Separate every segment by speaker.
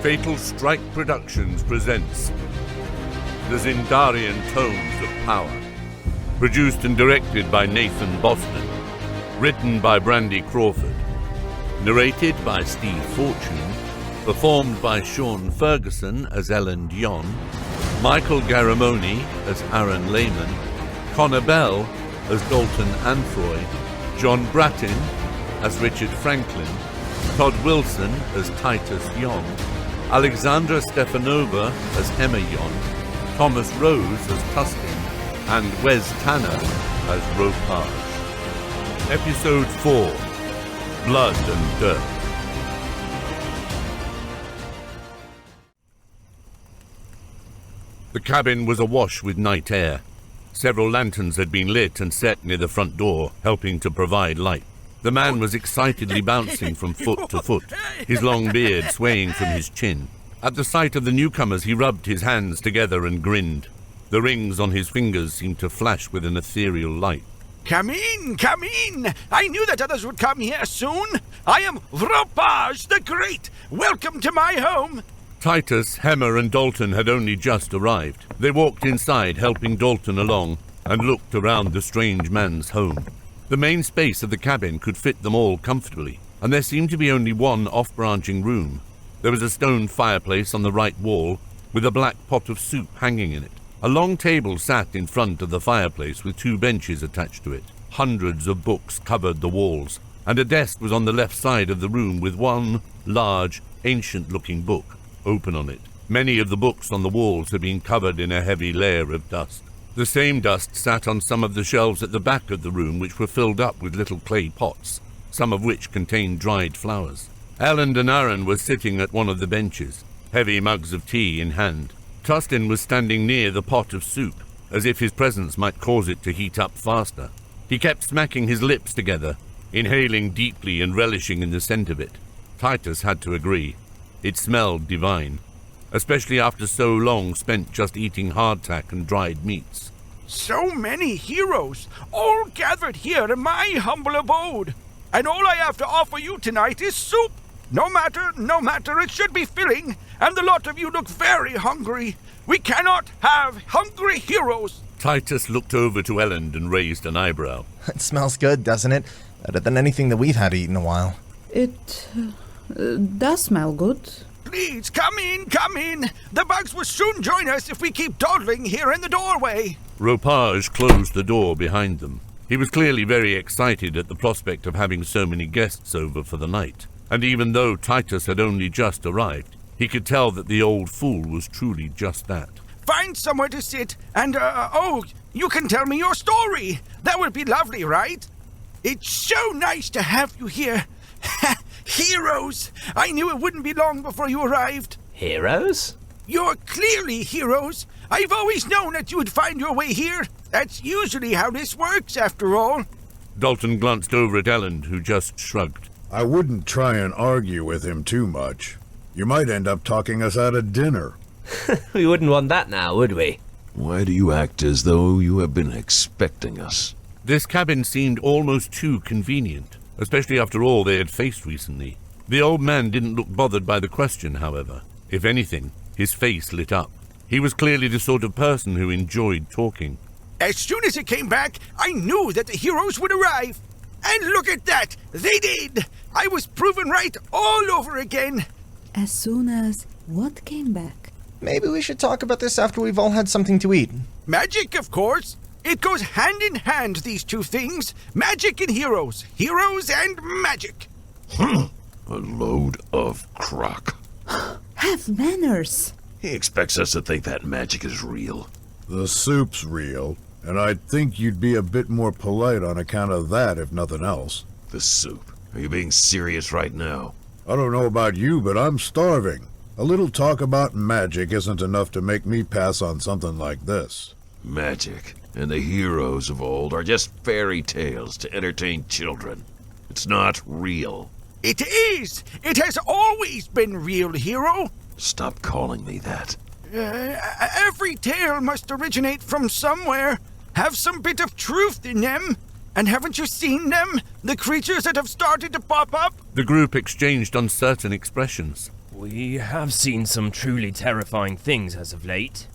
Speaker 1: Fatal Strike Productions presents the Zindarian Tomes of Power. Produced and directed by Nathan Boston. Written by Brandy Crawford. Narrated by Steve Fortune. Performed by Sean Ferguson as Elland Yon. Michael Garamoni as Aron Lehman. Connor Bell as Dalton Anthroy. John Brattin as Richard Franklin. Todd Wilson as Titus Yon. Alexandra Stefanova as Emma Yon. Thomas Rose as Tustin. And Wes Tanner as Ropage. Episode 4. Blood and Dirt. The cabin was awash with night air. Several lanterns had been lit and set near the front door, helping to provide light. The man was excitedly bouncing from foot to foot, his long beard swaying from his chin. At the sight of the newcomers, he rubbed his hands together and grinned. The rings on his fingers seemed to flash with an ethereal light.
Speaker 2: Come in, come in! I knew that others would come here soon. I am Ropage the Great. Welcome to my home.
Speaker 1: Titus, Hemmer, and Dalton had only just arrived. They walked inside, helping Dalton along, and looked around the strange man's home. The main space of the cabin could fit them all comfortably, and there seemed to be only one off-branching room. There was a stone fireplace on the right wall, with a black pot of soup hanging in it. A long table sat in front of the fireplace with 2 benches attached to it. Hundreds of books covered the walls, and a desk was on the left side of the room with one large, ancient-looking book open on it. Many of the books on the walls had been covered in a heavy layer of dust. The same dust sat on some of the shelves at the back of the room, which were filled up with little clay pots, some of which contained dried flowers. Elland and Aron were sitting at one of the benches, heavy mugs of tea in hand. Tustin was standing near the pot of soup, as if his presence might cause it to heat up faster. He kept smacking his lips together, inhaling deeply and relishing in the scent of it. Titus had to agree. It smelled divine, especially after so long spent just eating hardtack and dried meats.
Speaker 2: So many heroes, all gathered here in my humble abode. And all I have to offer you tonight is soup. No matter, it should be filling, and the lot of you look very hungry. We cannot have hungry heroes.
Speaker 1: Titus looked over to Elland and raised an eyebrow.
Speaker 3: It smells good, doesn't it? Better than anything that we've had to eat in a while.
Speaker 4: It does smell good.
Speaker 2: Please, come in, come in. The bugs will soon join us if we keep dawdling here in the doorway.
Speaker 1: Ropage closed the door behind them. He was clearly very excited at the prospect of having so many guests over for the night. And even though Titus had only just arrived, he could tell that the old fool was truly just that.
Speaker 2: Find somewhere to sit and, you can tell me your story. That would be lovely, right? It's so nice to have you here. Heroes! I knew it wouldn't be long before you arrived.
Speaker 5: Heroes?
Speaker 2: You're clearly heroes. I've always known that you would find your way here. That's usually how this works, after all.
Speaker 1: Dalton glanced over at Elland, who just shrugged.
Speaker 6: I wouldn't try and argue with him too much. You might end up talking us out of dinner.
Speaker 5: We wouldn't want that now, would we?
Speaker 7: Why do you act as though you have been expecting us?
Speaker 1: This cabin seemed almost too convenient, especially after all they had faced recently. The old man didn't look bothered by the question, however. If anything, his face lit up. He was clearly the sort of person who enjoyed talking.
Speaker 2: As soon as it came back, I knew that the heroes would arrive. And look at that! They did! I was proven right all over again.
Speaker 4: As soon as what came back?
Speaker 3: Maybe we should talk about this after we've all had something to eat.
Speaker 2: Magic, of course. It goes hand in hand, these two things. Magic and heroes. Heroes and magic.
Speaker 7: A load of crock.
Speaker 4: Have manners.
Speaker 7: He expects us to think that magic is real.
Speaker 6: The soup's real, and I'd think you'd be a bit more polite on account of that, if nothing else.
Speaker 7: The soup. Are you being serious right now?
Speaker 6: I don't know about you, but I'm starving. A little talk about magic isn't enough to make me pass on something like this.
Speaker 7: Magic and the heroes of old are just fairy tales to entertain children. It's not real.
Speaker 2: It is! It has always been real, hero.
Speaker 7: Stop calling me that.
Speaker 2: Every tale must originate from somewhere, have some bit of truth in them. And haven't you seen them? The creatures that have started to pop up?
Speaker 1: The group exchanged uncertain expressions.
Speaker 8: We have seen some truly terrifying things as of late.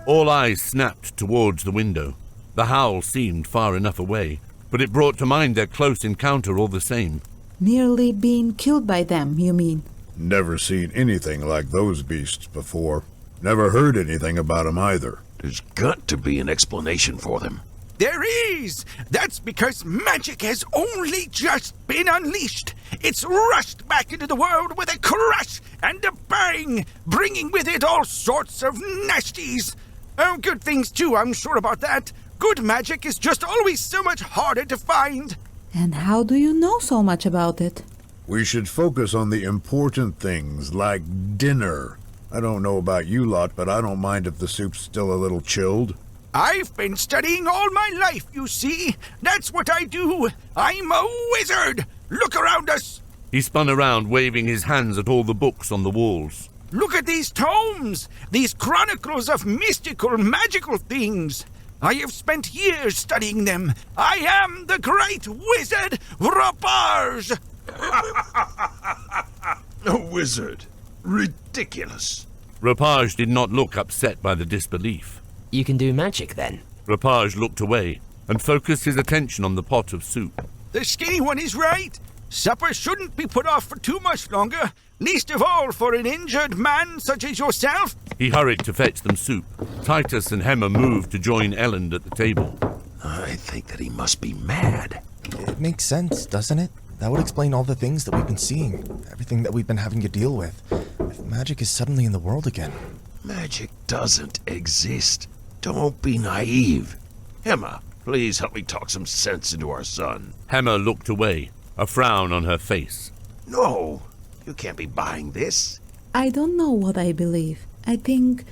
Speaker 1: All eyes snapped towards the window. The howl seemed far enough away, but it brought to mind their close encounter all the same.
Speaker 4: Nearly being killed by them, you mean?
Speaker 6: Never seen anything like those beasts before. Never heard anything about 'em either.
Speaker 7: There's got to be an explanation for them.
Speaker 2: There is! That's because magic has only just been unleashed. It's rushed back into the world with a crash and a bang, bringing with it all sorts of nasties. Oh, good things too, I'm sure about that. Good magic is just always so much harder to find.
Speaker 4: And how do you know so much about it?
Speaker 6: We should focus on the important things, like dinner. I don't know about you lot, but I don't mind if the soup's still a little chilled.
Speaker 2: I've been studying all my life, you see. That's what I do. I'm a wizard. Look around us.
Speaker 1: He spun around, waving his hands at all the books on the walls.
Speaker 2: Look at these tomes, these chronicles of mystical, magical things. I have spent years studying them. I am the great wizard Rapage.
Speaker 7: A wizard? Ridiculous.
Speaker 1: Rapage did not look upset by the disbelief.
Speaker 5: You can do magic then?
Speaker 1: Rapage looked away and focused his attention on the pot of soup.
Speaker 2: The skinny one is right. Supper shouldn't be put off for too much longer, least of all for an injured man such as yourself.
Speaker 1: He hurried to fetch them soup. Titus and Hemmer moved to join Elland at the table.
Speaker 7: I think that he must be mad.
Speaker 3: It makes sense, doesn't it? That would explain all the things that we've been seeing, everything that we've been having to deal with. If magic is suddenly in the world again.
Speaker 7: Magic doesn't exist. Don't be naive. Emma, please help me talk some sense into our son.
Speaker 1: Hemmer looked away, a frown on her face.
Speaker 7: No, you can't be buying this.
Speaker 4: I don't know what I believe. I think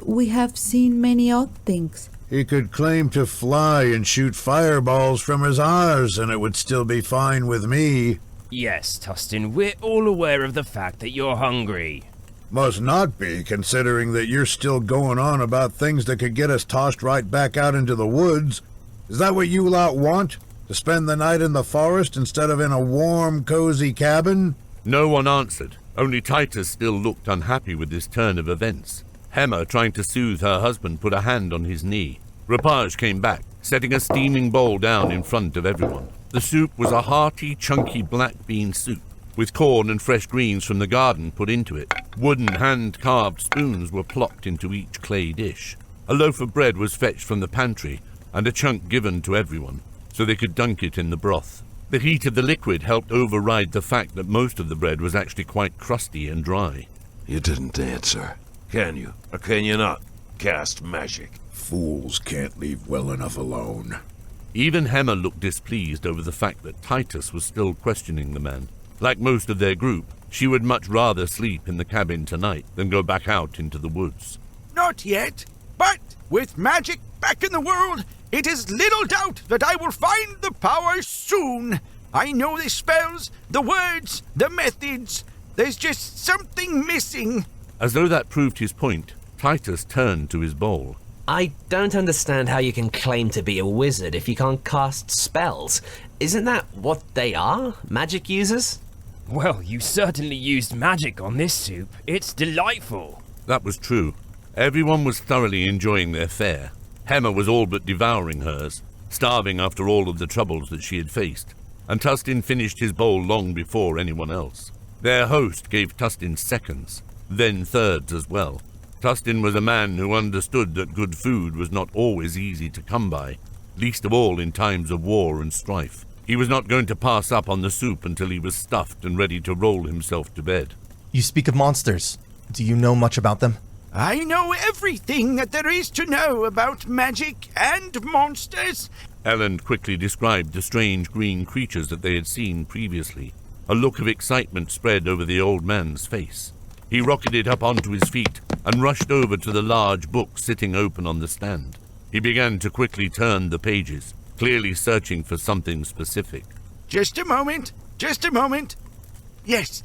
Speaker 4: we have seen many odd things.
Speaker 6: He could claim to fly and shoot fireballs from his eyes, and it would still be fine with me.
Speaker 8: Yes, Tustin, we're all aware of the fact that you're hungry.
Speaker 6: Must not be, considering that you're still going on about things that could get us tossed right back out into the woods. Is that what you lot want? To spend the night in the forest instead of in a warm, cozy cabin?
Speaker 1: No one answered. Only Titus still looked unhappy with this turn of events. Hemmer, trying to soothe her husband, put a hand on his knee. Rapage came back, setting a steaming bowl down in front of everyone. The soup was a hearty, chunky black bean soup, with corn and fresh greens from the garden put into it. Wooden hand-carved spoons were plopped into each clay dish. A loaf of bread was fetched from the pantry, and a chunk given to everyone, so they could dunk it in the broth. The heat of the liquid helped override the fact that most of the bread was actually quite crusty and dry.
Speaker 7: You didn't answer, can you? Or can you not cast magic?
Speaker 6: Fools can't leave well enough alone.
Speaker 1: Even Hemmer looked displeased over the fact that Titus was still questioning the man. Like most of their group, she would much rather sleep in the cabin tonight than go back out into the woods.
Speaker 2: Not yet, but with magic back in the world, it is little doubt that I will find the power soon. I know the spells, the words, the methods. There's just something missing.
Speaker 1: As though that proved his point, Titus turned to his bowl.
Speaker 5: I don't understand how you can claim to be a wizard if you can't cast spells. Isn't that what they are? Magic users?
Speaker 8: Well, you certainly used magic on this soup. It's delightful.
Speaker 1: That was true. Everyone was thoroughly enjoying their fare. Hemmer was all but devouring hers, starving after all of the troubles that she had faced, and Tustin finished his bowl long before anyone else. Their host gave Tustin seconds, then thirds as well. Tustin was a man who understood that good food was not always easy to come by, least of all in times of war and strife. He was not going to pass up on the soup until he was stuffed and ready to roll himself to bed.
Speaker 3: You speak of monsters. Do you know much about them?
Speaker 2: I know everything that there is to know about magic and monsters.
Speaker 1: Elland quickly described the strange green creatures that they had seen previously. A look of excitement spread over the old man's face. He rocketed up onto his feet and rushed over to the large book sitting open on the stand. He began to quickly turn the pages, clearly searching for something specific.
Speaker 2: Just a moment. Yes,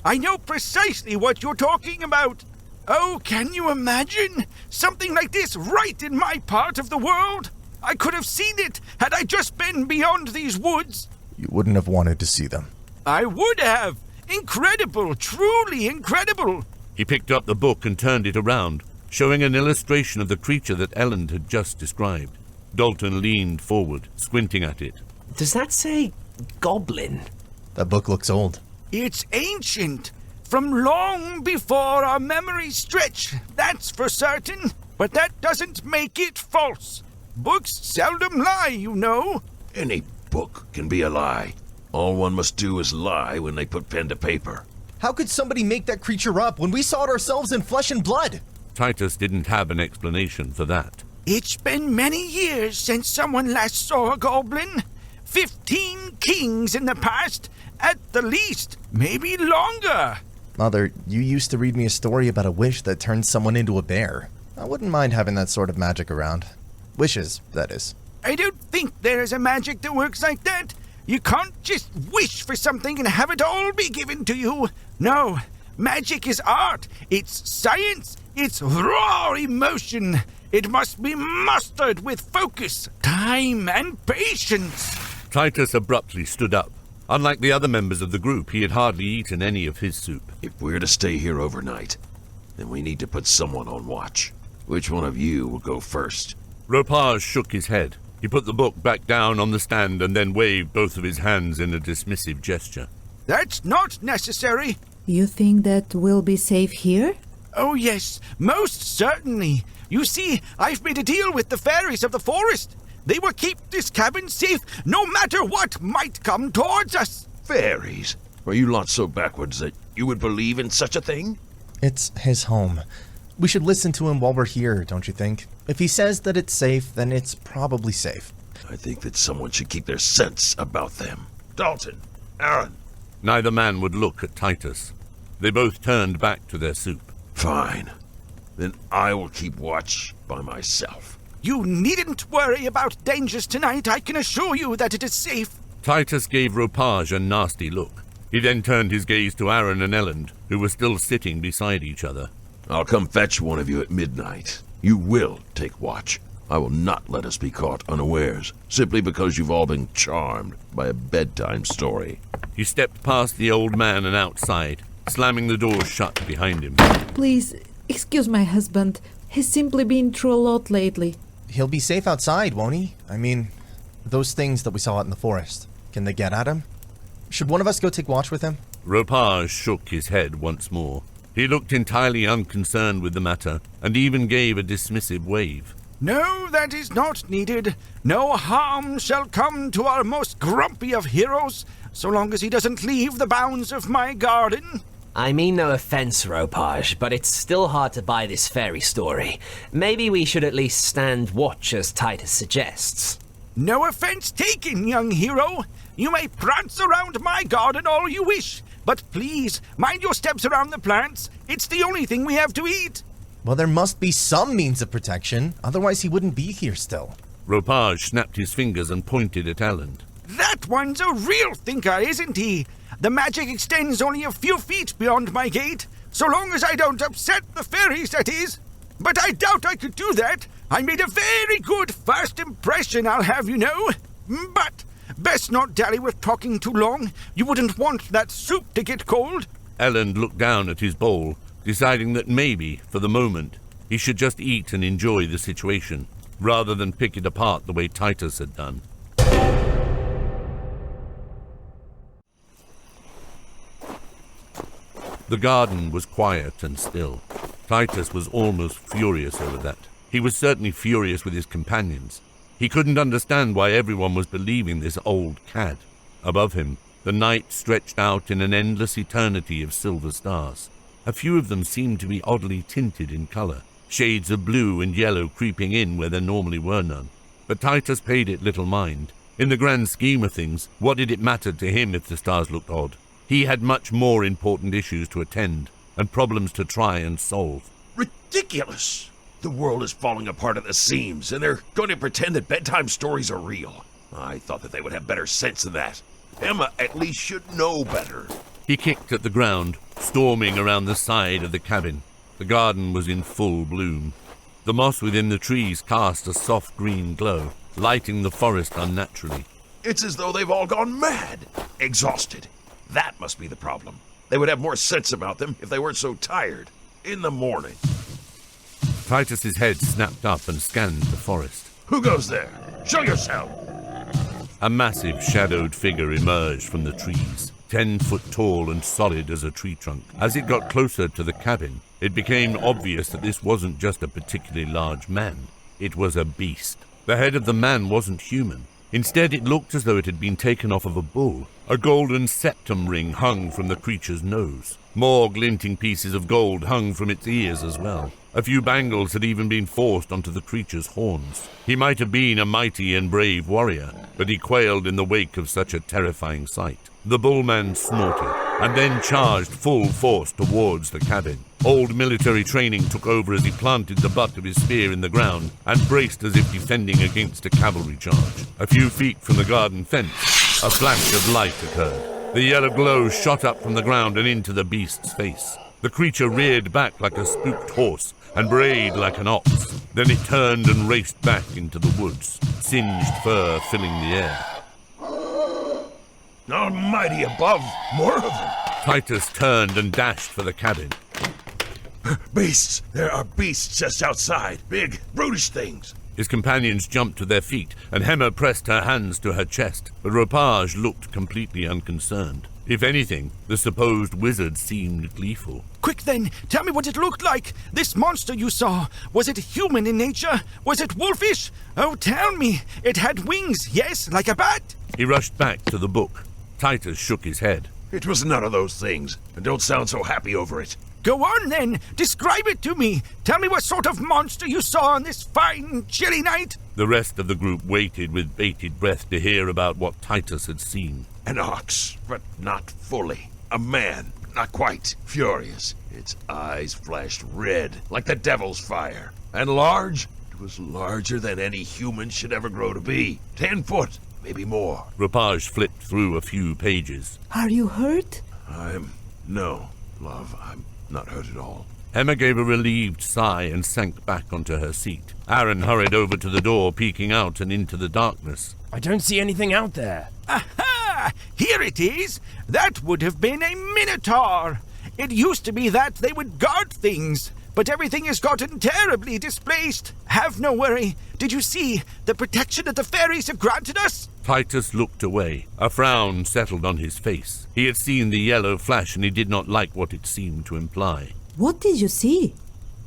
Speaker 2: I know precisely what you're talking about. Oh, can you imagine? Something like this right in my part of the world? I could have seen it had I just been beyond these woods.
Speaker 3: You wouldn't have wanted to see them.
Speaker 2: I would have, Incredible, truly incredible.
Speaker 1: He picked up the book and turned it around, showing an illustration of the creature that Elland had just described. Dalton leaned forward, squinting at it.
Speaker 5: Does that say goblin?
Speaker 3: That book looks old.
Speaker 2: It's ancient, from long before our memories stretch, that's for certain. But that doesn't make it false. Books seldom lie, you know.
Speaker 7: Any book can be a lie. All one must do is lie when they put pen to paper.
Speaker 3: How could somebody make that creature up when we saw it ourselves in flesh and blood?
Speaker 1: Titus didn't have an explanation for that.
Speaker 2: It's been many years since someone last saw a goblin. 15 kings in the past, at the least, maybe longer.
Speaker 3: Mother, you used to read me a story about a wish that turned someone into a bear. I wouldn't mind having that sort of magic around. Wishes, that is.
Speaker 2: I don't think there is a magic that works like that. You can't just wish for something and have it all be given to you. No, magic is art. It's science. It's raw emotion. It must be mastered with focus, time, and patience.
Speaker 1: Titus abruptly stood up. Unlike the other members of the group, he had hardly eaten any of his soup.
Speaker 7: If we're to stay here overnight, then we need to put someone on watch. Which one of you will go first?
Speaker 1: Ropage shook his head. He put the book back down on the stand and then waved both of his hands in a dismissive gesture.
Speaker 2: That's not necessary.
Speaker 4: You think that we'll be safe here?
Speaker 2: Oh yes, most certainly. You see, I've made a deal with the fairies of the forest. They will keep this cabin safe no matter what might come towards us.
Speaker 7: Fairies? Are you lot so backwards that you would believe in such a thing?
Speaker 3: It's his home. We should listen to him while we're here, don't you think? If he says that it's safe, then it's probably safe.
Speaker 7: I think that someone should keep their sense about them. Dalton, Aron.
Speaker 1: Neither man would look at Titus. They both turned back to their soup.
Speaker 7: Fine. Then I will keep watch by myself.
Speaker 2: You needn't worry about dangers tonight. I can assure you that it is safe.
Speaker 1: Titus gave Ropage a nasty look. He then turned his gaze to Aron and Elland, who were still sitting beside each other.
Speaker 7: I'll come fetch one of you at midnight. You will take watch. I will not let us be caught unawares, simply because you've all been charmed by a bedtime story.
Speaker 1: He stepped past the old man and outside, slamming the door shut behind him.
Speaker 4: Please, excuse my husband. He's simply been through a lot lately.
Speaker 3: He'll be safe outside, won't he? I mean, those things that we saw out in the forest. Can they get at him? Should one of us go take watch with him?
Speaker 1: Ropage shook his head once more. He looked entirely unconcerned with the matter, and even gave a dismissive wave.
Speaker 2: No, that is not needed. No harm shall come to our most grumpy of heroes, so long as he doesn't leave the bounds of my garden.
Speaker 5: I mean no offense, Ropage, but it's still hard to buy this fairy story. Maybe we should at least stand watch as Titus suggests.
Speaker 2: No offense taken, young hero. You may prance around my garden all you wish, but please, mind your steps around the plants. It's the only thing we have to eat.
Speaker 3: Well, there must be some means of protection, otherwise he wouldn't be here still.
Speaker 1: Ropage snapped his fingers and pointed at Elland.
Speaker 2: That one's a real thinker, isn't he? The magic extends only a few feet beyond my gate, so long as I don't upset the fairies, that is. But I doubt I could do that. I made a very good first impression, I'll have you know. But best not dally with talking too long. You wouldn't want that soup to get cold.
Speaker 1: Elland looked down at his bowl, deciding that maybe, for the moment, he should just eat and enjoy the situation, rather than pick it apart the way Titus had done. The garden was quiet and still. Titus was almost furious over that. He was certainly furious with his companions. He couldn't understand why everyone was believing this old cad. Above him, the night stretched out in an endless eternity of silver stars. A few of them seemed to be oddly tinted in color, shades of blue and yellow creeping in where there normally were none. But Titus paid it little mind. In the grand scheme of things, what did it matter to him if the stars looked odd? He had much more important issues to attend, and problems to try and solve.
Speaker 7: Ridiculous! The world is falling apart at the seams, and they're going to pretend that bedtime stories are real. I thought that they would have better sense than that. Emma at least should know better.
Speaker 1: He kicked at the ground, storming around the side of the cabin. The garden was in full bloom. The moss within the trees cast a soft green glow, lighting the forest unnaturally.
Speaker 7: It's as though they've all gone mad. Exhausted. That must be the problem. They would have more sense about them if they weren't so tired. In the morning.
Speaker 1: Titus's head snapped up and scanned the forest.
Speaker 7: Who goes there? Show yourself!
Speaker 1: A massive shadowed figure emerged from the trees, 10 foot tall and solid as a tree trunk. As it got closer to the cabin, it became obvious that this wasn't just a particularly large man. It was a beast. The head of the man wasn't human. Instead, it looked as though it had been taken off of a bull. A golden septum ring hung from the creature's nose. More glinting pieces of gold hung from its ears as well. A few bangles had even been forced onto the creature's horns. He might have been a mighty and brave warrior, but he quailed in the wake of such a terrifying sight. The bullman snorted, and then charged full force towards the cabin. Old military training took over as he planted the butt of his spear in the ground and braced as if defending against a cavalry charge. A few feet from the garden fence, a flash of light occurred. The yellow glow shot up from the ground and into the beast's face. The creature reared back like a spooked horse and brayed like an ox. Then it turned and raced back into the woods, singed fur filling the air.
Speaker 7: Almighty above, more of them!
Speaker 1: Titus turned and dashed for the cabin.
Speaker 7: Beasts! There are beasts just outside. Big, brutish things.
Speaker 1: His companions jumped to their feet, and Hemmer pressed her hands to her chest, but Ropage looked completely unconcerned. If anything, the supposed wizard seemed gleeful.
Speaker 2: Quick then, tell me what it looked like. This monster you saw, was it human in nature? Was it wolfish? Oh, tell me. It had wings, yes, like a bat?
Speaker 1: He rushed back to the book. Titus shook his head.
Speaker 7: It was none of those things, and don't sound so happy over it.
Speaker 2: Go on then, describe it to me. Tell me what sort of monster you saw on this fine, chilly night.
Speaker 1: The rest of the group waited with bated breath to hear about what Titus had seen.
Speaker 7: An ox, but not fully. A man, not quite. Furious. Its eyes flashed red, like the devil's fire. And large? It was larger than any human should ever grow to be. 10 foot, maybe more.
Speaker 1: Ropage flipped through a few pages.
Speaker 4: Are you hurt?
Speaker 7: No, love, I'm not hurt at all.
Speaker 1: Emma gave a relieved sigh and sank back onto her seat. Aron hurried over to the door, peeking out and into the darkness.
Speaker 8: I don't see anything out there.
Speaker 2: Aha! Here it is! That would have been a minotaur! It used to be that they would guard things, but everything has gotten terribly displaced. Have no worry. Did you see the protection that the fairies have granted us?
Speaker 1: Titus looked away. A frown settled on his face. He had seen the yellow flash and he did not like what it seemed to imply.
Speaker 4: What did you see?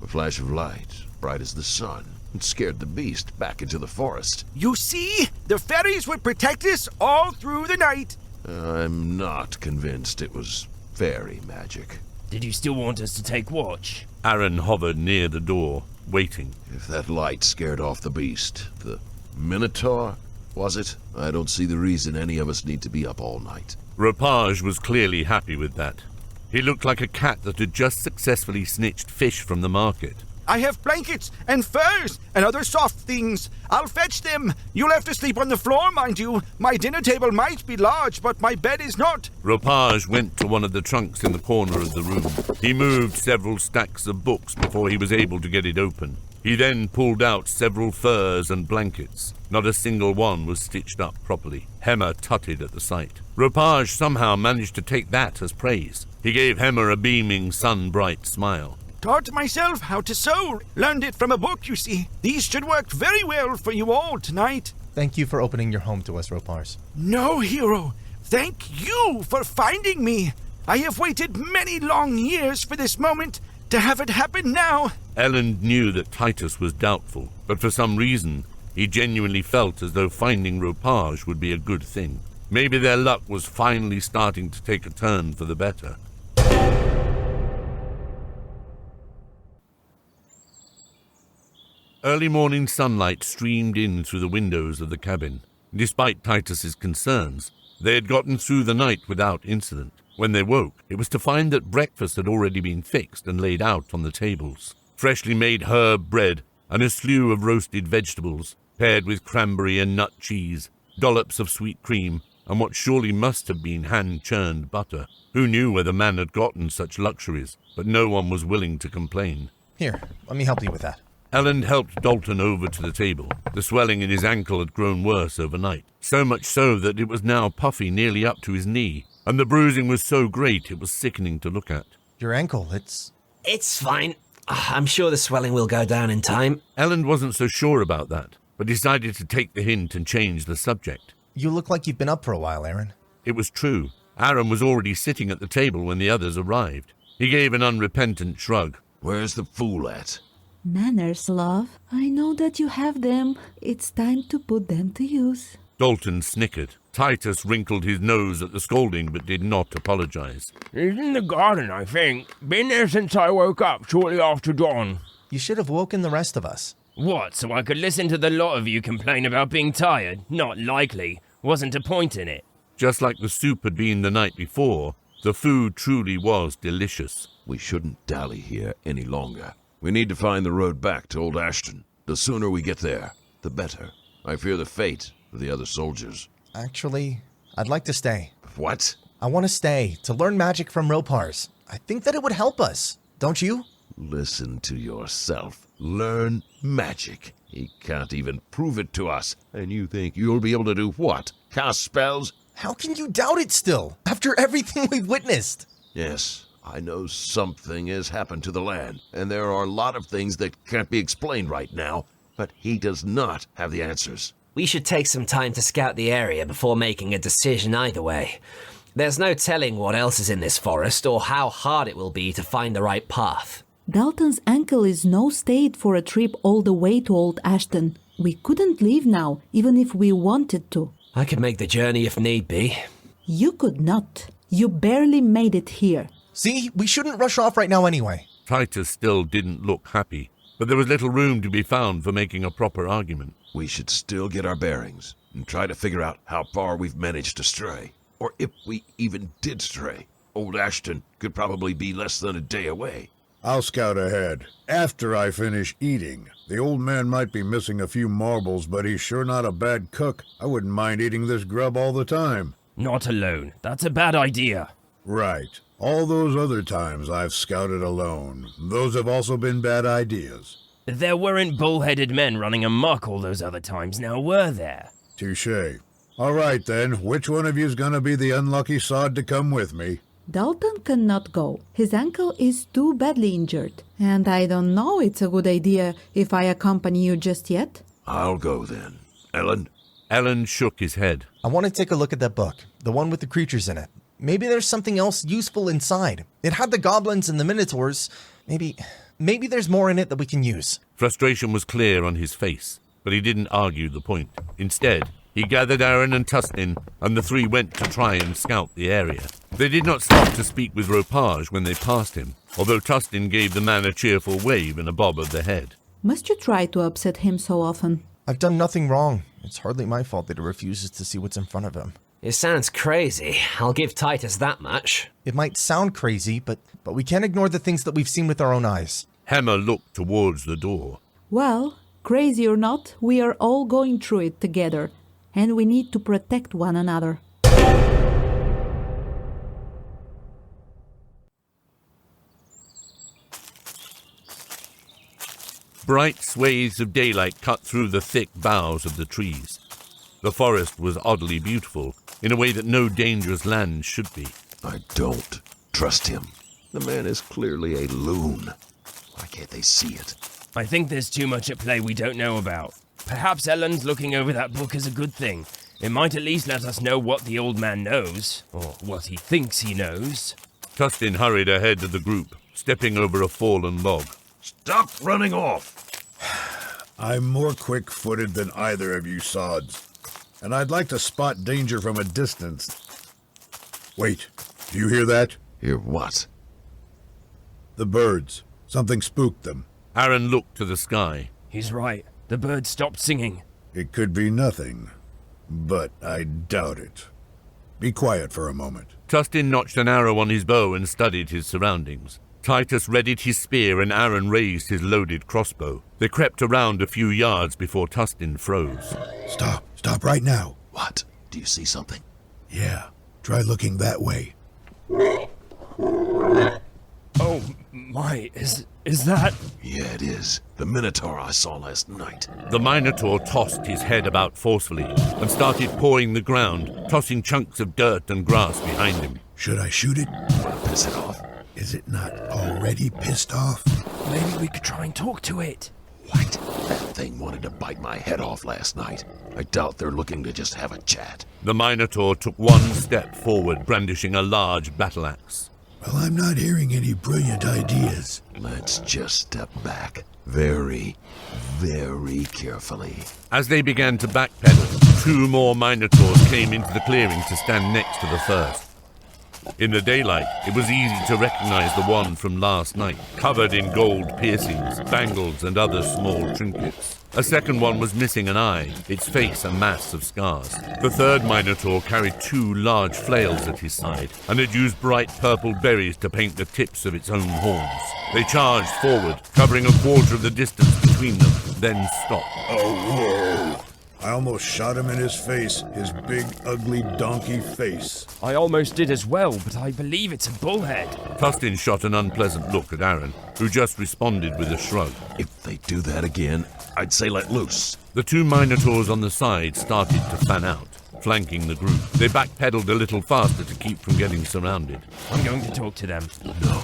Speaker 7: A flash of light, bright as the sun. It scared the beast back into the forest.
Speaker 2: You see? The fairies would protect us all through the night.
Speaker 7: I'm not convinced it was fairy magic.
Speaker 8: Did you still want us to take watch?
Speaker 1: Aron hovered near the door, waiting.
Speaker 7: If that light scared off the beast, the Minotaur, was it? I don't see the reason any of us need to be up all night.
Speaker 1: Ropage was clearly happy with that. He looked like a cat that had just successfully snitched fish from the market.
Speaker 2: I have blankets and furs and other soft things. I'll fetch them. You'll have to sleep on the floor, mind you. My dinner table might be large, but my bed is not.
Speaker 1: Ropage went to one of the trunks in the corner of the room. He moved several stacks of books before he was able to get it open. He then pulled out several furs and blankets. Not a single one was stitched up properly. Hemmer tutted at the sight. Ropage somehow managed to take that as praise. He gave Hemmer a beaming, sun-bright smile.
Speaker 2: Taught myself how to sew. Learned it from a book, you see. These should work very well for you all tonight.
Speaker 3: Thank you for opening your home to us, Ropars.
Speaker 2: No, hero. Thank you for finding me. I have waited many long years for this moment. To have it happen now.
Speaker 1: Elland knew that Titus was doubtful, but for some reason, he genuinely felt as though finding Ropage would be a good thing. Maybe their luck was finally starting to take a turn for the better. Early morning sunlight streamed in through the windows of the cabin. Despite Titus's concerns, they had gotten through the night without incident. When they woke, it was to find that breakfast had already been fixed and laid out on the tables. Freshly made herb bread and a slew of roasted vegetables, paired with cranberry and nut cheese, dollops of sweet cream, and what surely must have been hand-churned butter. Who knew where the man had gotten such luxuries, but no one was willing to complain.
Speaker 3: Here, let me help you with that.
Speaker 1: Elland helped Dalton over to the table. The swelling in his ankle had grown worse overnight, so much so that it was now puffy nearly up to his knee. and the bruising was so great it was sickening to look at.
Speaker 3: Your ankle, it's...
Speaker 5: It's fine. I'm sure the swelling will go down in time.
Speaker 1: Elland wasn't so sure about that, but decided to take the hint and change the subject.
Speaker 3: You look like you've been up for a while, Aron.
Speaker 1: It was true. Aron was already sitting at the table when the others arrived. He gave an unrepentant shrug.
Speaker 7: Where's the fool at?
Speaker 4: Manners, love. I know that you have them. It's time to put them to use.
Speaker 1: Dalton snickered. Titus wrinkled his nose at the scolding but did not apologize.
Speaker 8: He's in the garden, I think. Been there since I woke up shortly after dawn.
Speaker 3: You should have woken the rest of us.
Speaker 8: What, so I could listen to the lot of you complain about being tired? Not likely. Wasn't a point in it.
Speaker 1: Just like the soup had been the night before, the food truly was delicious.
Speaker 7: We shouldn't dally here any longer. We need to find the road back to Old Ashton. The sooner we get there, the better. I fear the fate of the other soldiers.
Speaker 3: Actually, I'd like to stay.
Speaker 7: What?
Speaker 3: I want to stay, to learn magic from Ropars. I think that it would help us, don't you?
Speaker 7: Listen to yourself. Learn magic. He can't even prove it to us. And you think you'll be able to do what? Cast spells?
Speaker 3: How can you doubt it still, after everything we've witnessed?
Speaker 7: Yes, I know something has happened to the land, and there are a lot of things that can't be explained right now, but he does not have the answers.
Speaker 5: We should take some time to scout the area before making a decision either way. There's no telling what else is in this forest or how hard it will be to find the right path.
Speaker 4: Dalton's ankle is no state for a trip all the way to Old Ashton. We couldn't leave now, even if we wanted to.
Speaker 5: I could make the journey if need be.
Speaker 4: You could not. You barely made it here.
Speaker 3: See, we shouldn't rush off right now anyway.
Speaker 1: Titus still didn't look happy, but there was little room to be found for making a proper argument.
Speaker 7: We should still get our bearings and try to figure out how far we've managed to stray, or if we even did stray. Old Ashton could probably be less than a day away.
Speaker 6: I'll scout ahead. After I finish eating. The old man might be missing a few marbles, but he's sure not a bad cook. I wouldn't mind eating this grub all the time.
Speaker 8: Not alone. That's a bad idea.
Speaker 6: Right. All those other times I've scouted alone. Those have also been bad ideas.
Speaker 8: There weren't bull-headed men running amok all those other times, now were there?
Speaker 6: Touché. All right, then. Which one of you's gonna be the unlucky sod to come with me?
Speaker 4: Dalton cannot go. His ankle is too badly injured. And I don't know it's a good idea if I accompany you just yet.
Speaker 7: I'll go then. Elland?
Speaker 1: Elland shook his head.
Speaker 3: I want to take a look at that book, the one with the creatures in it. Maybe there's something else useful inside. It had the goblins and the minotaurs. Maybe there's more in it that we can use.
Speaker 1: Frustration was clear on his face, but he didn't argue the point. Instead, he gathered Aron and Tustin, and the three went to try and scout the area. They did not stop to speak with Ropage when they passed him, although Tustin gave the man a cheerful wave and a bob of the head.
Speaker 4: Must you try to upset him so often?
Speaker 3: I've done nothing wrong. It's hardly my fault that he refuses to see what's in front of him.
Speaker 5: It sounds crazy. I'll give Titus that much.
Speaker 3: It might sound crazy, but we can't ignore the things that we've seen with our own eyes.
Speaker 1: Hammer looked towards the door.
Speaker 4: Well, crazy or not, we are all going through it together. And we need to protect one another.
Speaker 1: Bright swathes of daylight cut through the thick boughs of the trees. The forest was oddly beautiful, in a way that no dangerous land should be.
Speaker 7: I don't trust him. The man is clearly a loon. Why can't they see it?
Speaker 8: I think there's too much at play we don't know about. Perhaps Elland's looking over that book is a good thing. It might at least let us know what the old man knows, or what he thinks he knows.
Speaker 1: Tustin hurried ahead of the group, stepping over a fallen log.
Speaker 7: Stop running off!
Speaker 6: I'm more quick-footed than either of you sods, and I'd like to spot danger from a distance. Wait, do you hear that?
Speaker 7: Hear what?
Speaker 6: The birds. Something spooked them.
Speaker 1: Aron looked to the sky.
Speaker 8: He's right. The bird stopped singing.
Speaker 6: It could be nothing, but I doubt it. Be quiet for a moment.
Speaker 1: Tustin notched an arrow on his bow and studied his surroundings. Titus readied his spear and Aron raised his loaded crossbow. They crept around a few yards before Tustin froze.
Speaker 6: Stop right now.
Speaker 7: What? Do you see something?
Speaker 6: Yeah, try looking that way.
Speaker 8: Oh, Is that...
Speaker 7: Yeah, it is. The Minotaur I saw last night.
Speaker 1: The Minotaur tossed his head about forcefully and started pawing the ground, tossing chunks of dirt and grass behind him.
Speaker 6: Should I shoot it?
Speaker 7: Want to piss it off?
Speaker 6: Is it not already pissed off?
Speaker 8: Maybe we could try and talk to it.
Speaker 7: What? That thing wanted to bite my head off last night. I doubt they're looking to just have a chat.
Speaker 1: The Minotaur took one step forward, brandishing a large battle axe.
Speaker 6: Well, I'm not hearing any brilliant ideas.
Speaker 7: Let's just step back. Very, very carefully.
Speaker 1: As they began to backpedal, 2 more Minotaurs came into the clearing to stand next to the first. In the daylight, it was easy to recognize the one from last night, covered in gold piercings, bangles, and other small trinkets. A second one was missing an eye, its face a mass of scars. The third Minotaur carried 2 large flails at his side, and had used bright purple berries to paint the tips of its own horns. They charged forward, covering a quarter of the distance between them, then stopped.
Speaker 6: Oh, whoa! I almost shot him in his face, his big, ugly donkey face.
Speaker 8: I almost did as well, but I believe it's a bullhead.
Speaker 1: Tustin shot an unpleasant look at Aron, who just responded with a shrug.
Speaker 7: If they do that again, I'd say let loose.
Speaker 1: The 2 Minotaurs on the side started to fan out, flanking the group. They backpedaled a little faster to keep from getting surrounded.
Speaker 8: I'm going to talk to them.
Speaker 7: No,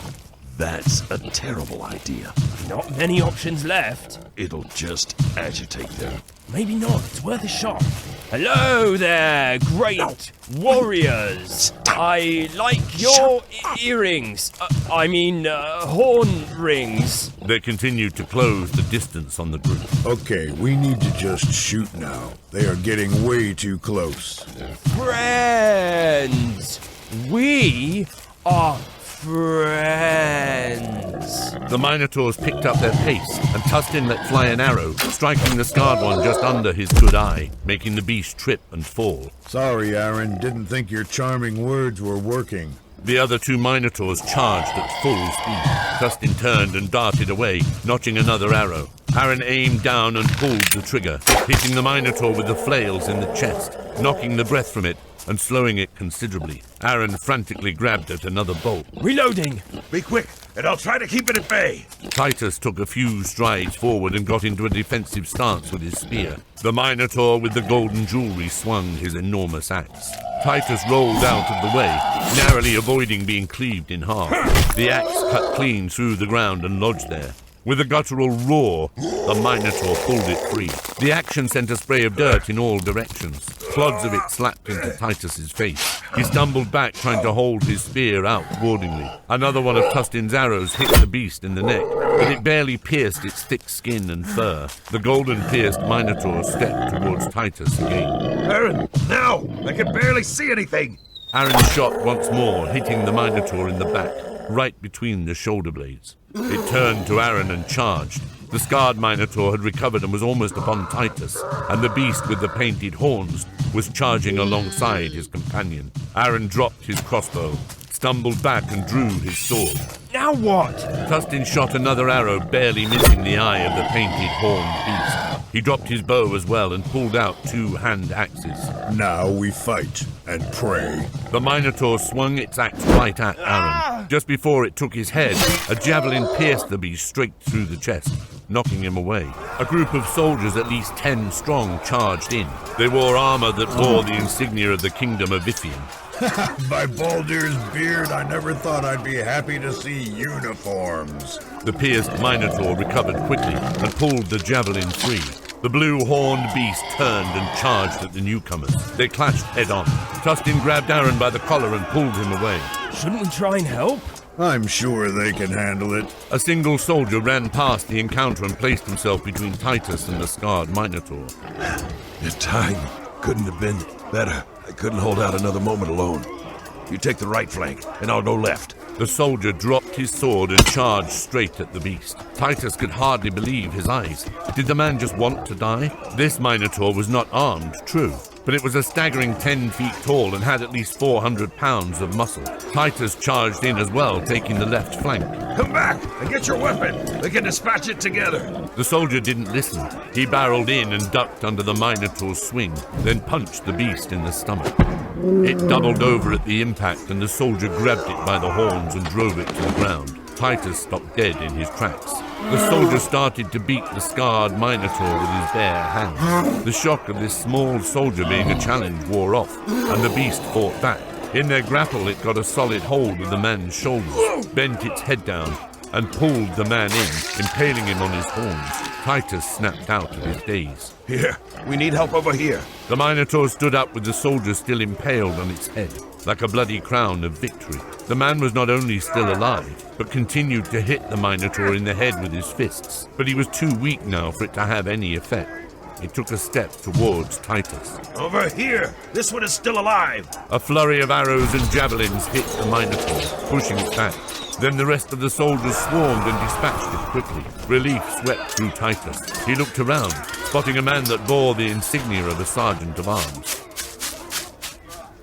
Speaker 7: that's a terrible idea.
Speaker 8: Not many options left.
Speaker 7: It'll just agitate them.
Speaker 8: Maybe not. It's worth a shot. Hello there, great warriors. I like your earrings. Horn rings.
Speaker 1: They continued to close the distance on the group.
Speaker 6: Okay, we need to just shoot now. They are getting way too close.
Speaker 8: Friends. We are friends.
Speaker 1: The Minotaurs picked up their pace, and Tustin let fly an arrow, striking the scarred one just under his good eye, making the beast trip and fall.
Speaker 6: Sorry, Aron, didn't think your charming words were working.
Speaker 1: The other 2 Minotaurs charged at full speed. Tustin turned and darted away, notching another arrow. Aron aimed down and pulled the trigger, hitting the Minotaur with the flails in the chest, knocking the breath from it and slowing it considerably. Aron frantically grabbed at another bolt.
Speaker 8: Reloading!
Speaker 7: Be quick, and I'll try to keep it at bay.
Speaker 1: Titus took a few strides forward and got into a defensive stance with his spear. The Minotaur with the golden jewelry swung his enormous axe. Titus rolled out of the way, narrowly avoiding being cleaved in half. The axe cut clean through the ground and lodged there. With a guttural roar, the Minotaur pulled it free. The action sent a spray of dirt in all directions. Clods of it slapped into Titus's face. He stumbled back, trying to hold his spear out wardingly. Another one of Tustin's arrows hit the beast in the neck, but it barely pierced its thick skin and fur. The golden-pierced Minotaur stepped towards Titus again.
Speaker 7: Aron, now! I can barely see anything!
Speaker 1: Aron shot once more, hitting the Minotaur in the back, right between the shoulder blades. It turned to Aron and charged. The scarred Minotaur had recovered and was almost upon Titus, and the beast with the painted horns was charging alongside his companion. Aron dropped his crossbow, stumbled back and drew his sword.
Speaker 8: Now what?
Speaker 1: Tustin shot another arrow, barely missing the eye of the painted horned beast. He dropped his bow as well and pulled out 2 hand axes.
Speaker 6: Now we fight and pray.
Speaker 1: The Minotaur swung its axe right at Aron. Just before it took his head, a javelin pierced the beast straight through the chest, knocking him away. A group of soldiers, at least 10 strong, charged in. They wore armor that bore the insignia of the Kingdom of Ifeon.
Speaker 6: By Baldur's beard, I never thought I'd be happy to see uniforms.
Speaker 1: The pierced Minotaur recovered quickly and pulled the javelin free. The blue-horned beast turned and charged at the newcomers. They clashed head-on. Tustin grabbed Aron by the collar and pulled him away.
Speaker 8: Shouldn't we try and help?
Speaker 6: I'm sure they can handle it.
Speaker 1: A single soldier ran past the encounter and placed himself between Titus and the scarred Minotaur.
Speaker 7: Your time couldn't have been better. I couldn't hold out another moment alone. You take the right flank, and I'll go left.
Speaker 1: The soldier dropped his sword and charged straight at the beast. Titus could hardly believe his eyes. Did the man just want to die? This Minotaur was not armed, true, but it was a staggering 10 feet tall and had at least 400 pounds of muscle. Titus charged in as well, taking the left flank.
Speaker 7: Come back and get your weapon. We can dispatch it together.
Speaker 1: The soldier didn't listen. He barreled in and ducked under the Minotaur's swing, then punched the beast in the stomach. It doubled over at the impact, and the soldier grabbed it by the horns and drove it to the ground. Titus stopped dead in his tracks. The soldier started to beat the scarred Minotaur with his bare hands. The shock of this small soldier being a challenge wore off, and the beast fought back. In their grapple, it got a solid hold of the man's shoulders, bent its head down, and pulled the man in, impaling him on his horns. Titus snapped out of his daze.
Speaker 7: Here, we need help over here.
Speaker 1: The Minotaur stood up with the soldier still impaled on its head, like a bloody crown of victory. The man was not only still alive, but continued to hit the Minotaur in the head with his fists. But he was too weak now for it to have any effect. He took a step towards Titus.
Speaker 7: Over here! This one is still alive!
Speaker 1: A flurry of arrows and javelins hit the Minotaur, pushing it back. Then the rest of the soldiers swarmed and dispatched it quickly. Relief swept through Titus. He looked around, spotting a man that bore the insignia of a sergeant of arms.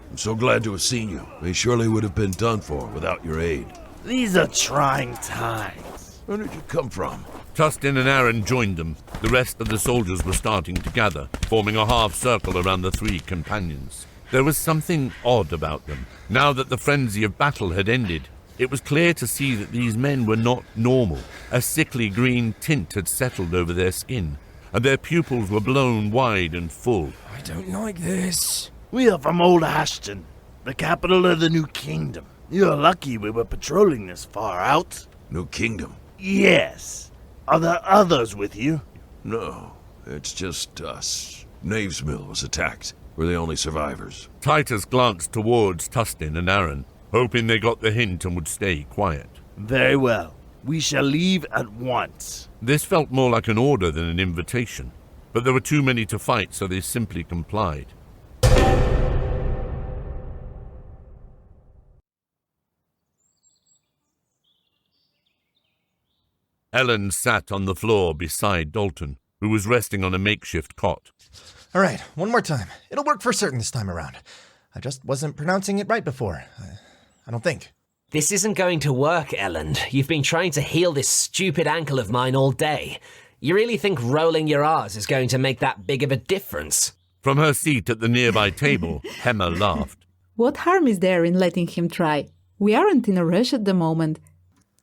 Speaker 7: I'm so glad to have seen you. They surely would have been done for without your aid.
Speaker 9: These are trying times.
Speaker 7: Where did you come from?
Speaker 1: Tustin and Aron joined them. The rest of the soldiers were starting to gather, forming a half circle around the three companions. There was something odd about them. Now that the frenzy of battle had ended, it was clear to see that these men were not normal. A sickly green tint had settled over their skin, and their pupils were blown wide and full.
Speaker 8: I don't like this.
Speaker 9: We are from Old Ashton, the capital of the New Kingdom. You're lucky we were patrolling this far out.
Speaker 7: New Kingdom?
Speaker 9: Yes. Are there others with you?
Speaker 7: No, it's just us. Knave's Mill was attacked. We're the only survivors.
Speaker 1: Titus glanced towards Tustin and Aron, hoping they got the hint and would stay quiet.
Speaker 9: Very well. We shall leave at once.
Speaker 1: This felt more like an order than an invitation, but there were too many to fight, so they simply complied. Elland sat on the floor beside Dalton, who was resting on a makeshift cot.
Speaker 3: All right, one more time. It'll work for certain this time around. I just wasn't pronouncing it right before. I don't think.
Speaker 5: This isn't going to work, Elland. You've been trying to heal this stupid ankle of mine all day. You really think rolling your R's is going to make that big of a difference?
Speaker 1: From her seat at the nearby table, Hemmer laughed.
Speaker 4: What harm is there in letting him try? We aren't in a rush at the moment.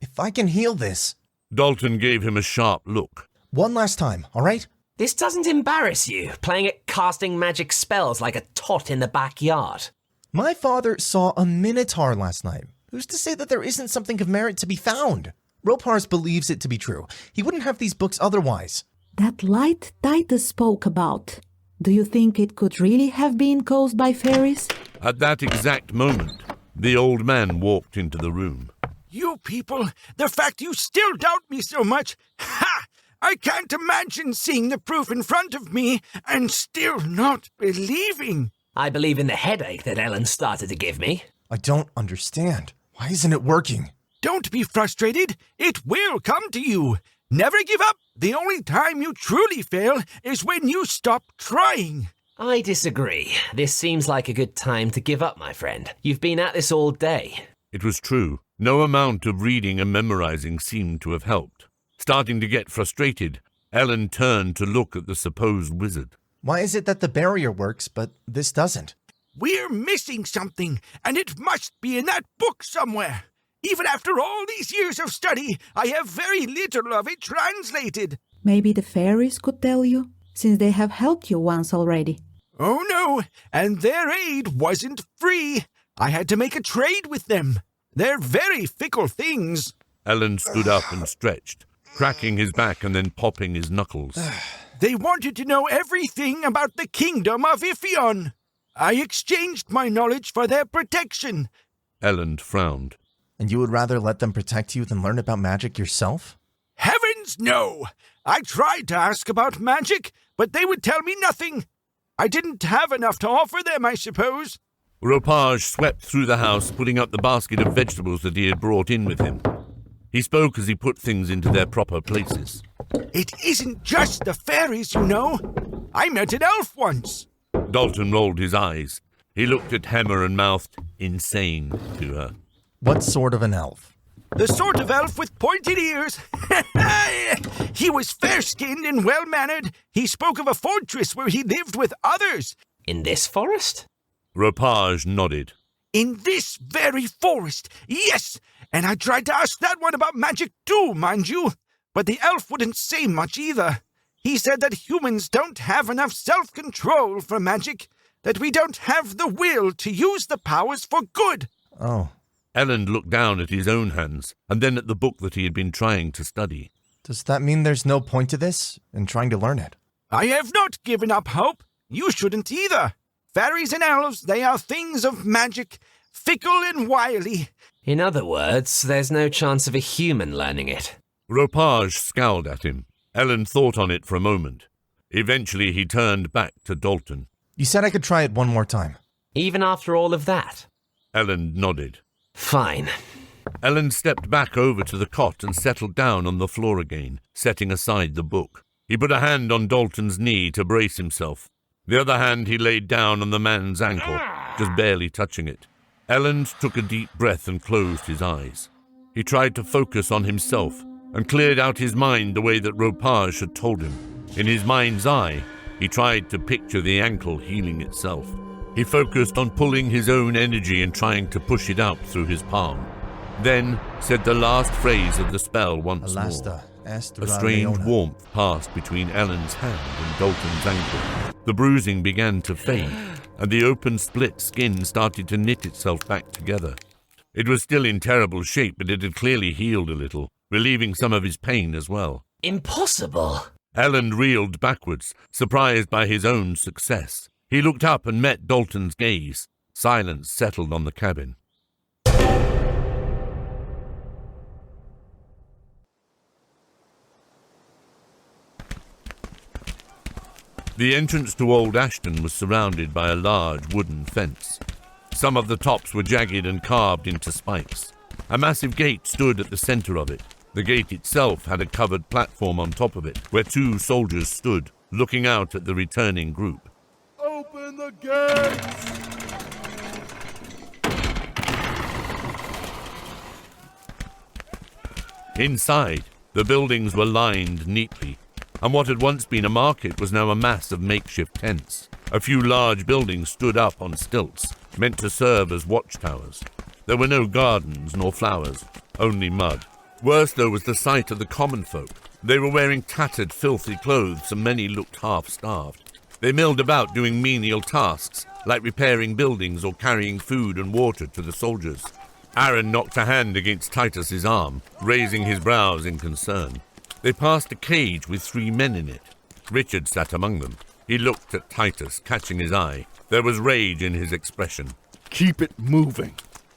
Speaker 3: If I can heal this...
Speaker 1: Dalton gave him a sharp look.
Speaker 3: One last time, all right?
Speaker 5: This doesn't embarrass you, playing at casting magic spells like a tot in the backyard.
Speaker 3: My father saw a minotaur last night. Who's to say that there isn't something of merit to be found? Ropars believes it to be true. He wouldn't have these books otherwise.
Speaker 4: That light Titus spoke about, do you think it could really have been caused by fairies?
Speaker 1: At that exact moment, the old man walked into the room.
Speaker 2: You people, the fact you still doubt me so much, ha! I can't imagine seeing the proof in front of me and still not believing.
Speaker 5: I believe in the headache that Ellen started to give me.
Speaker 3: I don't understand. Why isn't it working?
Speaker 2: Don't be frustrated. It will come to you. Never give up. The only time you truly fail is when you stop trying.
Speaker 5: I disagree. This seems like a good time to give up, my friend. You've been at this all day.
Speaker 1: It was true. No amount of reading and memorizing seemed to have helped. Starting to get frustrated, Ellen turned to look at the supposed wizard.
Speaker 3: Why is it that the barrier works, but this doesn't?
Speaker 2: We're missing something, and it must be in that book somewhere. Even after all these years of study, I have very little of it translated.
Speaker 4: Maybe the fairies could tell you, since they have helped you once already.
Speaker 2: Oh no, and their aid wasn't free. I had to make a trade with them. They're very fickle things.
Speaker 1: Ellen stood up and stretched, cracking his back and then popping his knuckles.
Speaker 2: They wanted to know everything about the Kingdom of Ifeon. I exchanged my knowledge for their protection.
Speaker 1: Elland frowned.
Speaker 3: And you would rather let them protect you than learn about magic yourself?
Speaker 2: Heavens, no! I tried to ask about magic, but they would tell me nothing. I didn't have enough to offer them, I suppose.
Speaker 1: Ropage swept through the house, putting up the basket of vegetables that he had brought in with him. He spoke as he put things into their proper places.
Speaker 2: It isn't just the fairies, you know. I met an elf once.
Speaker 1: Dalton rolled his eyes. He looked at Hemmer and mouthed, insane, to her.
Speaker 3: What sort of an elf?
Speaker 2: The sort of elf with pointed ears. He was fair-skinned and well-mannered. He spoke of a fortress where he lived with others.
Speaker 5: In this forest?
Speaker 1: Ropage nodded.
Speaker 2: In this very forest, yes, And I tried to ask that one about magic too, mind you. But the elf wouldn't say much either. He said that humans don't have enough self-control for magic, that we don't have the will to use the powers for good.
Speaker 3: Oh,
Speaker 1: Elland looked down at his own hands, and then at the book that he had been trying to study.
Speaker 3: does that mean there's no point to this in trying to learn it?
Speaker 2: I have not given up hope. You shouldn't either. Fairies and elves, they are things of magic, fickle and wily.
Speaker 5: In other words, there's no chance of a human learning it.
Speaker 1: Ropage scowled at him. Elland thought on it for a moment. Eventually he turned back to Dalton.
Speaker 3: You said I could try it one more time.
Speaker 5: Even after all of that?
Speaker 1: Elland nodded.
Speaker 5: Fine.
Speaker 1: Elland stepped back over to the cot and settled down on the floor again, setting aside the book. He put a hand on Dalton's knee to brace himself. The other hand he laid down on the man's ankle, just barely touching it. Elland took a deep breath and closed his eyes. He tried to focus on himself and cleared out his mind the way that Ropage had told him. In his mind's eye, he tried to picture the ankle healing itself. He focused on pulling his own energy and trying to push it out through his palm. Then said the last phrase of the spell once more. A strange warmth passed between Elland's hand and Dalton's ankle. The bruising began to fade, and the open split skin started to knit itself back together. It was still in terrible shape, but it had clearly healed a little, relieving some of his pain as well.
Speaker 5: Impossible!
Speaker 1: Elland reeled backwards, surprised by his own success. He looked up and met Dalton's gaze. Silence settled on the cabin. The entrance to Old Ashton was surrounded by a large wooden fence. Some of the tops were jagged and carved into spikes. A massive gate stood at the center of it. The gate itself had a covered platform on top of it, where two soldiers stood, looking out at the returning group.
Speaker 10: Open the gates!
Speaker 1: Inside, the buildings were lined neatly, and what had once been a market was now a mass of makeshift tents. A few large buildings stood up on stilts, meant to serve as watchtowers. There were no gardens nor flowers, only mud. Worse, though, was the sight of the common folk. They were wearing tattered, filthy clothes, and many looked half-starved. They milled about doing menial tasks, like repairing buildings or carrying food and water to the soldiers. Aron knocked a hand against Titus's arm, raising his brows in concern. They passed a cage with 3 men in it. Richard sat among them. He looked at Titus, catching his eye. There was rage in his expression.
Speaker 10: Keep it moving.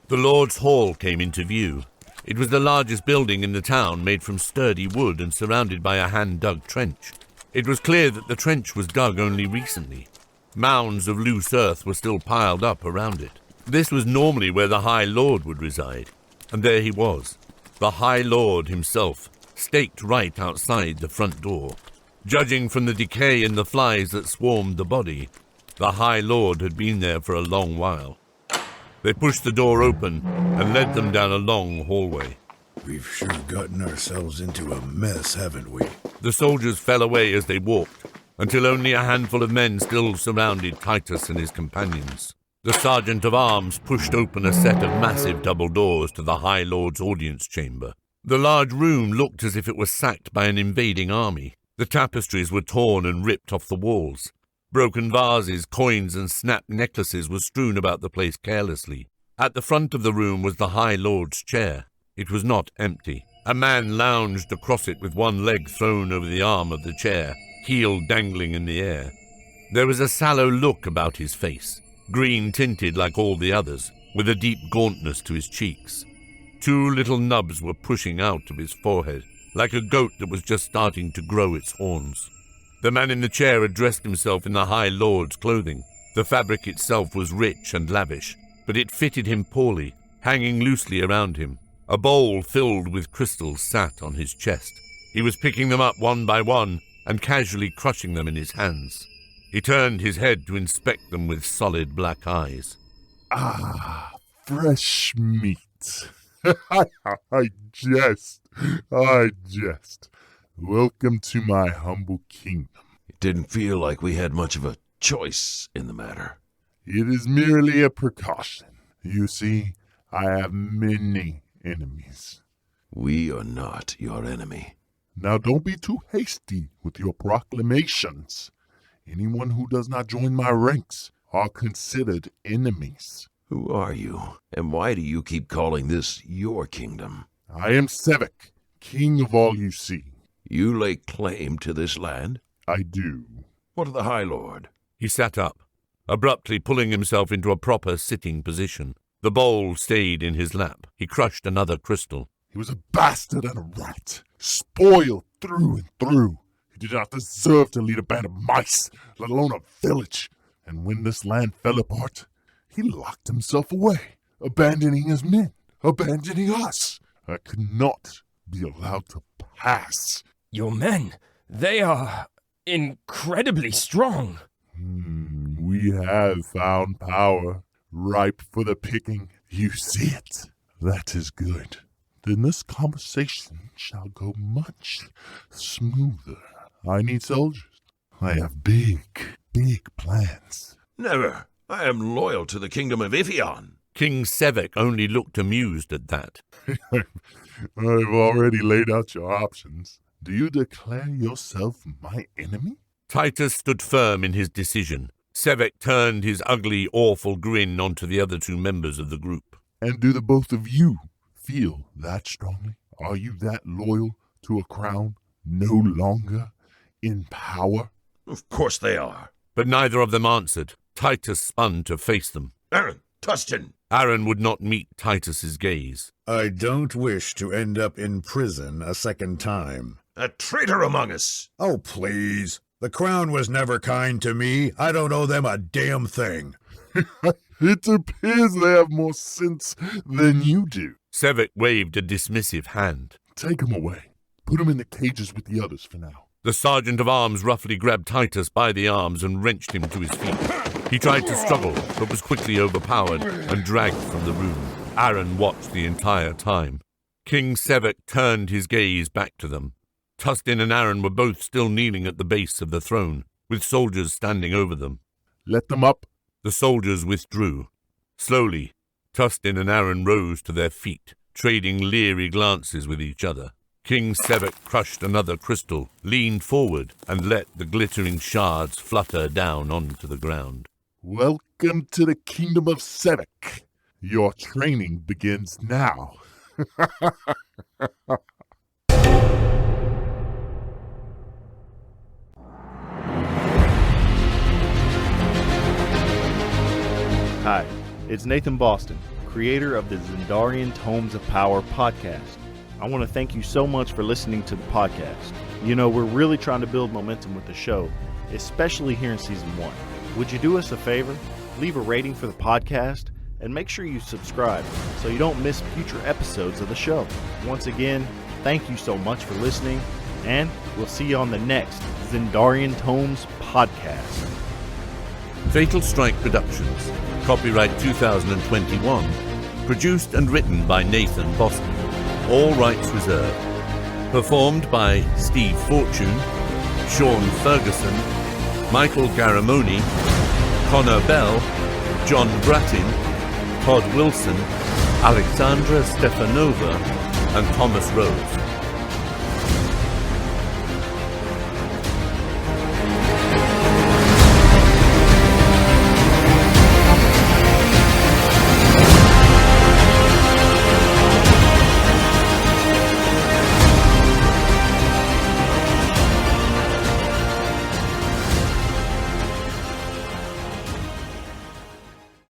Speaker 1: The Lord's Hall came into view. It was the largest building in the town, made from sturdy wood and surrounded by a hand-dug trench. It was clear that the trench was dug only recently. Mounds of loose earth were still piled up around it. This was normally where the High Lord would reside, and there he was, the High Lord himself, staked right outside the front door. Judging from the decay and the flies that swarmed the body, the High Lord had been there for a long while. They pushed the door open and led them down a long hallway.
Speaker 6: We've sure gotten ourselves into a mess, haven't we?
Speaker 1: The soldiers fell away as they walked, until only a handful of men still surrounded Titus and his companions. The sergeant of arms pushed open a set of massive double doors to the High Lord's audience chamber. The large room looked as if it was sacked by an invading army. The tapestries were torn and ripped off the walls. Broken vases, coins, and snapped necklaces were strewn about the place carelessly. At the front of the room was the High Lord's chair. It was not empty. A man lounged across it with one leg thrown over the arm of the chair, heel dangling in the air. There was a sallow look about his face, green-tinted like all the others, with a deep gauntness to his cheeks. 2 little nubs were pushing out of his forehead, like a goat that was just starting to grow its horns. The man in the chair had dressed himself in the High Lord's clothing. The fabric itself was rich and lavish, but it fitted him poorly, hanging loosely around him. A bowl filled with crystals sat on his chest. He was picking them up one by one and casually crushing them in his hands. He turned his head to inspect them with solid black eyes.
Speaker 10: Ah, fresh meat. I jest. Welcome to my humble kingdom.
Speaker 7: It didn't feel like we had much of a choice in the matter.
Speaker 10: It is merely a precaution. You see, I have many enemies.
Speaker 7: We are not your enemy.
Speaker 10: Now don't be too hasty with your proclamations. Anyone who does not join my ranks are considered enemies.
Speaker 7: Who are you, and why do you keep calling this your kingdom?
Speaker 10: I am Sevek, king of all you see.
Speaker 7: You lay claim to this land?
Speaker 10: I do.
Speaker 7: What of the High Lord?
Speaker 1: He sat up, abruptly pulling himself into a proper sitting position. The bowl stayed in his lap. He crushed another crystal.
Speaker 10: He was a bastard and a rat, spoiled through and through. He did not deserve to lead a band of mice, let alone a village. And when this land fell apart, he locked himself away, abandoning his men, abandoning us. I could not be allowed to pass.
Speaker 8: Your men, they are incredibly strong.
Speaker 10: We have found power, ripe for the picking. You see it. That is good. Then this conversation shall go much smoother. I need soldiers. I have big plans.
Speaker 7: Never. I am loyal to the Kingdom of Ifeon.
Speaker 1: King Sevek only looked amused at that.
Speaker 10: I've already laid out your options. Do you declare yourself my enemy?
Speaker 1: Titus stood firm in his decision. Sevek turned his ugly, awful grin onto the other two members of the group.
Speaker 10: And do the both of you feel that strongly? Are you that loyal to a crown, no longer in power?
Speaker 7: Of course they are.
Speaker 1: But neither of them answered. Titus spun to face them.
Speaker 7: Aron, Tustin.
Speaker 1: Aron would not meet Titus's gaze.
Speaker 6: I don't wish to end up in prison a second time.
Speaker 7: A traitor among us.
Speaker 6: Oh, please. The crown was never kind to me. I don't owe them a damn thing.
Speaker 10: It appears they have more sense than you do.
Speaker 1: Sevek waved a dismissive hand.
Speaker 10: Take him away. Put him in the cages with the others for now.
Speaker 1: The sergeant of arms roughly grabbed Titus by the arms and wrenched him to his feet. He tried to struggle, but was quickly overpowered and dragged from the room. Aron watched the entire time. King Sevek turned his gaze back to them. Tustin and Aron were both still kneeling at the base of the throne, with soldiers standing over them.
Speaker 10: Let them up.
Speaker 1: The soldiers withdrew. Slowly, Tustin and Aron rose to their feet, trading leery glances with each other. King Sevek crushed another crystal, leaned forward, and let the glittering shards flutter down onto the ground.
Speaker 10: Welcome to the Kingdom of Sevek. Your training begins now.
Speaker 9: Hi, it's Nathan Boston, creator of the Zindarian Tomes of Power podcast. I want to thank you so much for listening to the podcast. You know, we're really trying to build momentum with the show, especially here in Season 1. Would you do us a favor? Leave a rating for the podcast and make sure you subscribe so you don't miss future episodes of the show. Once again, thank you so much for listening, and we'll see you on the next Zindarian Tomes podcast.
Speaker 1: Fatal Strike Productions. Copyright 2021. Produced and written by Nathan Boston. All rights reserved. Performed by Steve Fortune, Sean Ferguson, Michael Garamoni, Connor Bell, John Brattin, Todd Wilson, Alexandra Stefanova, and Thomas Rose.